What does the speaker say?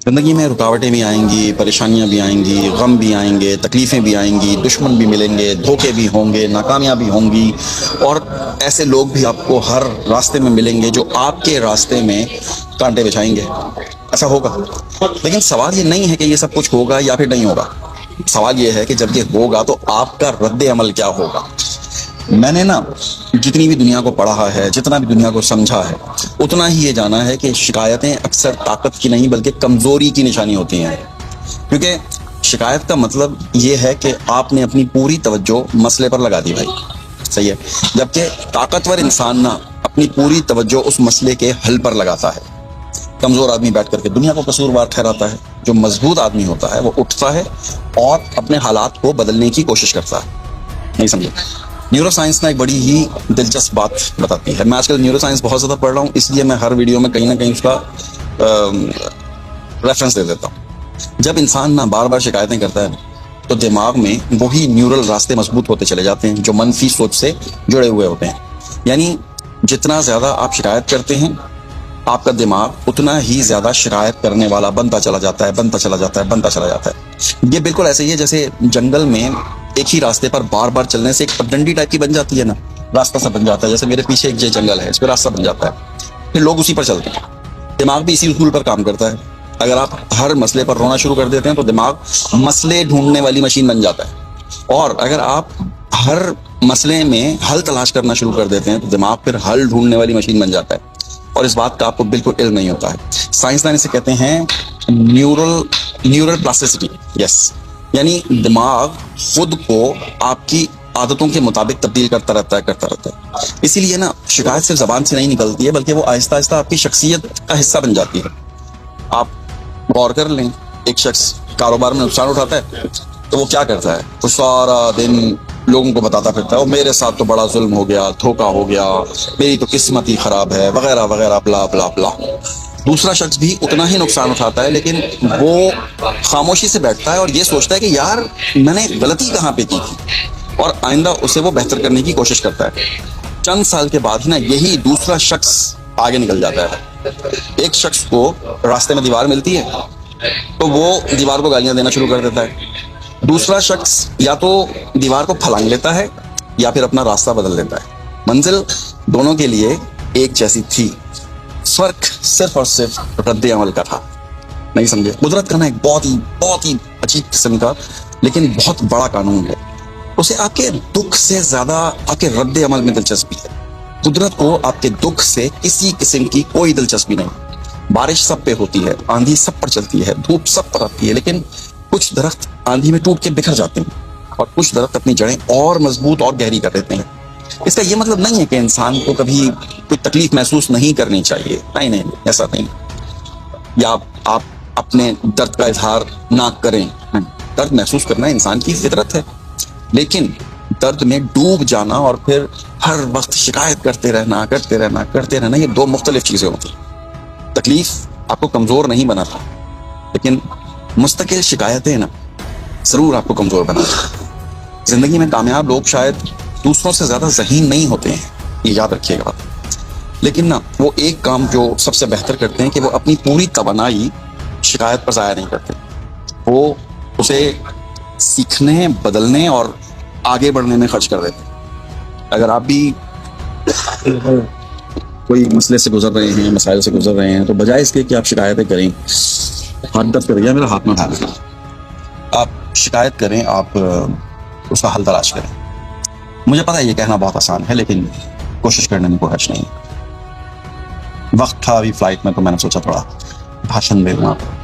زندگی میں رکاوٹیں بھی آئیں گی، پریشانیاں بھی آئیں گی، غم بھی آئیں گے، تکلیفیں بھی آئیں گی، دشمن بھی ملیں گے، دھوکے بھی ہوں گے، ناکامیاں بھی ہوں گی، اور ایسے لوگ بھی آپ کو ہر راستے میں ملیں گے جو آپ کے راستے میں کانٹے بچھائیں گے. ایسا ہوگا. لیکن سوال یہ نہیں ہے کہ یہ سب کچھ ہوگا یا پھر نہیں ہوگا. سوال یہ ہے کہ جب یہ ہوگا تو آپ کا رد عمل کیا ہوگا. میں نے نا جتنی بھی دنیا کو پڑھا ہے، جتنا بھی دنیا کو سمجھا ہے، اتنا ہی یہ جانا ہے کہ شکایتیں اکثر طاقت کی نہیں بلکہ کمزوری کی نشانی ہوتی ہیں. کیونکہ شکایت کا مطلب یہ ہے کہ آپ نے اپنی پوری توجہ مسئلے پر لگا دی بھائی. صحیح ہے. جبکہ طاقتور انسان نا اپنی پوری توجہ اس مسئلے کے حل پر لگاتا ہے. کمزور آدمی بیٹھ کر کے دنیا کو قصوروار ٹھہراتا ہے. جو مضبوط آدمی ہوتا ہے وہ اٹھتا ہے اور اپنے حالات کو بدلنے کی کوشش کرتا ہے. نہیں سمجھے. نیورو سائنس نے ایک بڑی ہی دلچسپ بات بتاتی ہے. میں آج کل نیورو سائنس بہت زیادہ پڑھ رہا ہوں، اس لیے میں ہر ویڈیو میں کہیں نہ کہیں اس کا ریفرنس دے دیتا ہوں. جب انسان نہ بار بار شکایتیں کرتا ہے تو دماغ میں وہی نیورل راستے مضبوط ہوتے چلے جاتے ہیں جو منفی سوچ سے جڑے ہوئے ہوتے ہیں. یعنی جتنا زیادہ آپ شکایت کرتے ہیں آپ کا دماغ اتنا ہی زیادہ شکایت کرنے والا بنتا چلا جاتا ہے. یہ بالکل ایسے ہی ہے جیسے جنگل میں ایک ہی راستے پر بار بار چلنے سے ایک پگڈنڈی ٹائپ کی بن جاتی ہے نا، راستہ سا بن جاتا ہے. جیسے میرے پیچھے ایک جنگل ہے، اس پہ راستہ بن جاتا ہے، پھر لوگ اسی پر چلتے ہیں. دماغ بھی اسی اصول پر کام کرتا ہے. اگر آپ ہر مسئلے پر رونا شروع کر دیتے ہیں تو دماغ مسئلے ڈھونڈنے والی مشین بن جاتا ہے. اور اگر آپ ہر مسئلے میں حل تلاش کرنا شروع کر دیتے ہیں تو دماغ پھر حل ڈھونڈنے والی مشین بن جاتا ہے. اور اس بات کا آپ کو بالکل علم نہیں ہوتا ہے. سائنسدان اسے کہتے ہیں نیورل پلاسٹیسٹی. یس. یعنی دماغ خود کو آپ کی عادتوں کے مطابق تبدیل کرتا رہتا ہے. اسی لیے نا شکایت صرف زبان سے نہیں نکلتی ہے بلکہ وہ آہستہ آہستہ آپ کی شخصیت کا حصہ بن جاتی ہے. آپ غور کر لیں، ایک شخص کاروبار میں نقصان اٹھاتا ہے تو وہ کیا کرتا ہے؟ وہ سارا دن لوگوں کو بتاتا پھرتا ہے اور میرے ساتھ تو بڑا ظلم ہو گیا، دھوکا ہو گیا، میری تو قسمت ہی خراب ہے، وغیرہ وغیرہ بلا بلا بلا. دوسرا شخص بھی اتنا ہی نقصان اٹھاتا ہے لیکن وہ خاموشی سے بیٹھتا ہے اور یہ سوچتا ہے کہ یار میں نے غلطی کہاں پہ کی تھی، اور آئندہ اسے وہ بہتر کرنے کی کوشش کرتا ہے. چند سال کے بعد نا یہی دوسرا شخص آگے نکل جاتا ہے. ایک شخص کو راستے میں دیوار ملتی ہے تو وہ دیوار کو گالیاں دینا شروع کر دیتا ہے. دوسرا شخص یا تو دیوار کو پھلانگ لیتا ہے یا پھر اپنا راستہ بدل لیتا ہے. منزل دونوں کے لیے ایک جیسی تھی، فرق صرف اور صرف رد عمل کا تھا. نہیں سمجھے. قدرت کا نا ایک بہت ہی عجیب قسم کا لیکن بہت بڑا قانون ہے. اسے آپ کے دکھ سے زیادہ آپ کے رد عمل میں دلچسپی ہے. قدرت کو آپ کے دکھ سے کسی قسم کی کوئی دلچسپی نہیں. بارش سب پہ ہوتی ہے، آندھی سب پر چلتی ہے، دھوپ سب پر آتی ہے، لیکن کچھ درخت آندھی میں ٹوٹ کے بکھر جاتے ہیں اور کچھ درخت اپنی جڑیں اور مضبوط اور گہری کر دیتے ہیں. اس کا یہ مطلب نہیں ہے کہ انسان کو کبھی کوئی تکلیف محسوس نہیں کرنی چاہیے. نہیں، ایسا نہیں. یا آپ اپنے درد کا اظہار نہ کریں. درد محسوس کرنا انسان کی فطرت ہے، لیکن درد میں ڈوب جانا اور پھر ہر وقت شکایت کرتے رہنا یہ دو مختلف چیزیں ہوتی ہیں. تکلیف آپ کو کمزور نہیں بناتا، لیکن مستقل شکایتیں نا ضرور آپ کو کمزور بناتی. زندگی میں کامیاب لوگ شاید دوسروں سے زیادہ ذہین نہیں ہوتے ہیں، یہ یاد رکھیے گا. لیکن نا وہ ایک کام جو سب سے بہتر کرتے ہیں کہ وہ اپنی پوری توانائی شکایت پر ضائع نہیں کرتے. وہ اسے سیکھنے، بدلنے اور آگے بڑھنے میں خرچ کر دیتے. اگر آپ بھی کوئی مسئلے سے گزر رہے ہیں، مسائل سے گزر رہے ہیں، تو بجائے اس کے کہ آپ شکایتیں کریں، ہاتھ درد کر گیا میرا، ہاتھ میں اٹھا، آپ شکایت کریں، آپ اس کا حل تلاش کریں. مجھے پتا ہے یہ کہنا بہت آسان ہے لیکن کوشش کرنے میں کوئی حرج نہیں. وقت تھا ابھی فلائٹ میں تو میں نے سوچا تھوڑا بھاشن دے دوں آپ کو.